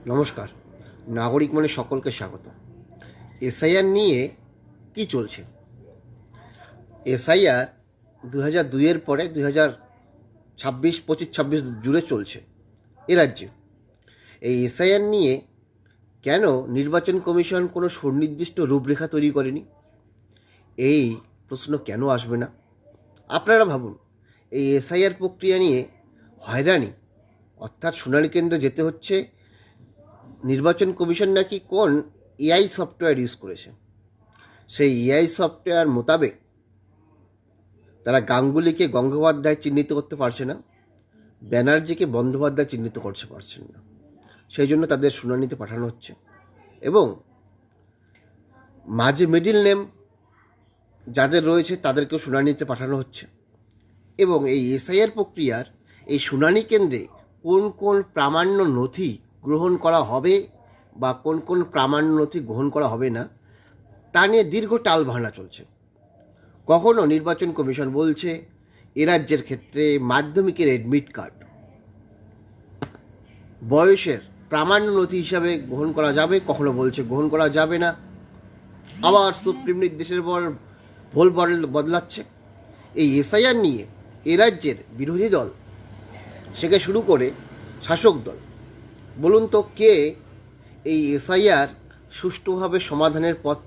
নমস্কার। নাগরিক মনে সকলকে স্বাগত। এসআইআর নিয়ে কি চলছে? এসআইআর 2002-এর পরে 2026, 25, 26 জুড়ে চলছে এ রাজ্যে। এই এসআইআর নিয়ে কেন নির্বাচন কমিশন কোনো সুনির্দিষ্ট রূপরেখা তৈরি করেনি? এই প্রশ্ন কেন আসবে না? আপনারা ভাবুন, এই এসআইআর প্রক্রিয়া নিয়ে হয়রানি, অর্থাৎ শুনানি কেন্দ্রে যেতে হচ্ছে। নির্বাচন কমিশন নাকি কোন এআই সফটওয়্যার ইউজ করেছে, সেই এআই সফটওয়্যার মোতাবেক তারা গাঙ্গুলিকে গঙ্গোপাধ্যায় চিহ্নিত করতে পারছে না, ব্যানার্জিকে বন্দ্যোপাধ্যায় চিহ্নিত করতে পারছেন না। সেই জন্য তাদের শুনানিতে পাঠানো হচ্ছে এবং মাঝে মিডিল নেম যাদের রয়েছে তাদেরকেও শুনানিতে পাঠানো হচ্ছে। এবং এই এসআইআর প্রক্রিয়ার এই শুনানি কেন্দ্রে কোন কোন প্রামাণ্য নথি গ্রহণ করা হবে বা কোন কোন প্রামাণ্য নথি গ্রহণ করা হবে না, তা নিয়ে দীর্ঘ টালবাহানা চলছে। কখনো নির্বাচন কমিশন বলছে এ রাজ্যের ক্ষেত্রে মাধ্যমিকের অ্যাডমিট কার্ড বয়সের প্রামাণ্য নথি হিসাবে গ্রহণ করা যাবে, কখনো বলছে গ্রহণ করা যাবে না। আবার সুপ্রিম নির্দেশের পর ভোল বদলাচ্ছে। এই এসআইআর নিয়ে এ রাজ্যের বিরোধী দল থেকে শুরু করে শাসক দল, বলুন তো কে এই এসআইআর সুষ্ঠুভাবে সমাধানের পথ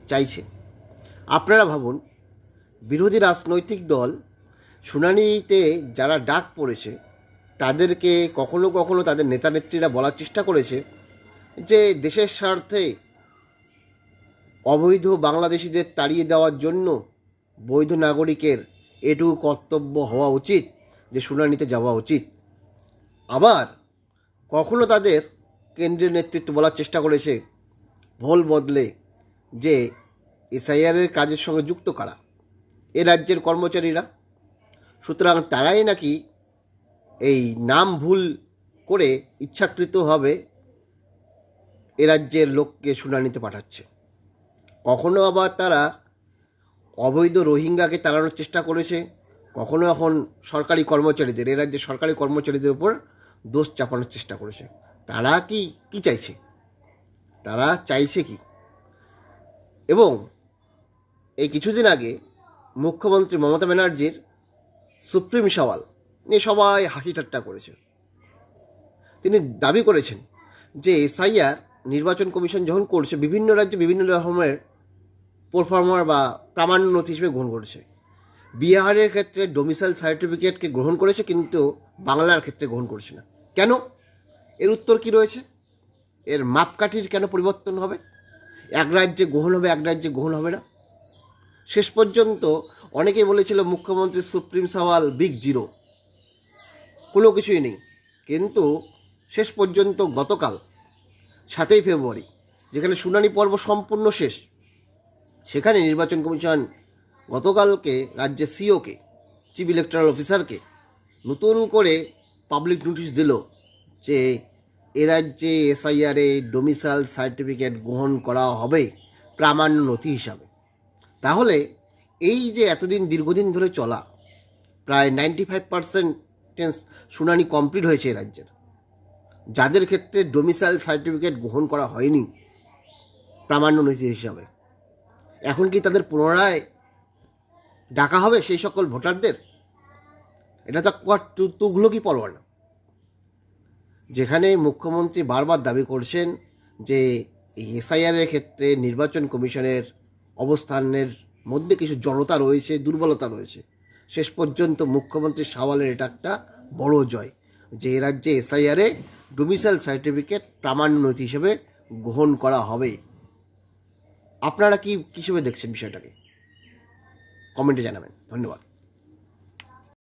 চাইছে? আপনারা ভাবুন, বিরোধী রাজনৈতিক দল শুনানিতে যারা ডাক পড়েছে তাদেরকে কখনো কখনো তাদের নেতা নেত্রীরা বলার চেষ্টা করেছে যে দেশের স্বার্থে অবৈধ বাংলাদেশিদের তাড়িয়ে দেওয়ার জন্য বৈধ নাগরিকের এটুকু কর্তব্য হওয়া উচিত যে শুনানিতে যাওয়া উচিত। আবার কখনো তাদের কেন্দ্রীয় নেতৃত্ব বলার চেষ্টা করেছে ভোল বদলে যে এসআইআরের কাজের সঙ্গে যুক্ত কারা, এ রাজ্যের কর্মচারীরা। সুতরাং তারাই নাকি এই নাম ভুল করে ইচ্ছাকৃতভাবে এ রাজ্যের লোককে শুনানিতে পাঠাচ্ছে। কখনো আবার তারা অবৈধ রোহিঙ্গাকে তাড়ানোর চেষ্টা করেছে, কখনো এখন সরকারি কর্মচারীদের, এ রাজ্যের সরকারি কর্মচারীদের উপর দোষ চাপানোর চেষ্টা করেছে। তারা কি চাইছে? তারা চাইছে কি? এবং এই কিছুদিন আগে মুখ্যমন্ত্রী মমতা ব্যানার্জির সুপ্রিম সওয়াল নিয়ে সবাই হাসি ঠাট্টা করেছে। তিনি দাবি করেছেন যে এসআইআর নির্বাচন কমিশন যখন করছে বিভিন্ন রাজ্যে বিভিন্ন রকমের পারফর্মার বা প্রামাণ্য নথি হিসেবে গ্রহণ করেছে। বিহারের ক্ষেত্রে ডোমিসাইল সার্টিফিকেটকে গ্রহণ করেছে, কিন্তু বাংলার ক্ষেত্রে গ্রহণ করছে না। কেন? এর উত্তর কি রয়েছে? এর মাপকাঠির কেন পরিবর্তন হবে? এক রাজ্যে গ্রহণ হবে, এক রাজ্যে গ্রহণ হবে না। শেষ পর্যন্ত অনেকেই বলেছিল মুখ্যমন্ত্রীর সুপ্রিম সওয়াল বিগ জিরো, কোনো কিছুই নেই। কিন্তু শেষ পর্যন্ত গতকাল 7ই ফেব্রুয়ারি, যেখানে শুনানি পর্ব সম্পূর্ণ শেষ, সেখানে নির্বাচন কমিশন গতকালকে রাজ্যের সিওকে, চিফ ইলেকটরাল অফিসারকে নতুন করে পাবলিক নোটিশ দিল যে এ রাজ্যে এসআইআরে ডোমিসাইল সার্টিফিকেট গ্রহণ করা হবে প্রামাণ্য নথি হিসাবে। তাহলে এই যে এতদিন দীর্ঘদিন ধরে চলা প্রায় 95% শুনানি কমপ্লিট হয়েছে এ রাজ্যের, যাদের ক্ষেত্রে ডোমিসাইল সার্টিফিকেট গ্রহণ করা হয়নি প্রামাণ্য নথি হিসাবে, এখন কি তাদের পুনরায় ডাকা হবে সেই সকল ভোটারদের? এটা তো তুগলকি পরোয়ানা। যেখানে মুখ্যমন্ত্রী বারবার দাবি করছেন যে এই এসআইআরের ক্ষেত্রে নির্বাচন কমিশনের অবস্থানের মধ্যে কিছু জড়তা রয়েছে, দুর্বলতা রয়েছে, শেষ পর্যন্ত মুখ্যমন্ত্রীর সওয়ালের এটা একটা বড় জয় যে এ রাজ্যে এসআইআরে ডোমিসাইল সার্টিফিকেট প্রামাণ্য নথি হিসেবে গ্রহণ করা হবে। আপনারা কি হিসেবে দেখছেন বিষয়টাকে? কমেন্টে জানাবেন। ধন্যবাদ।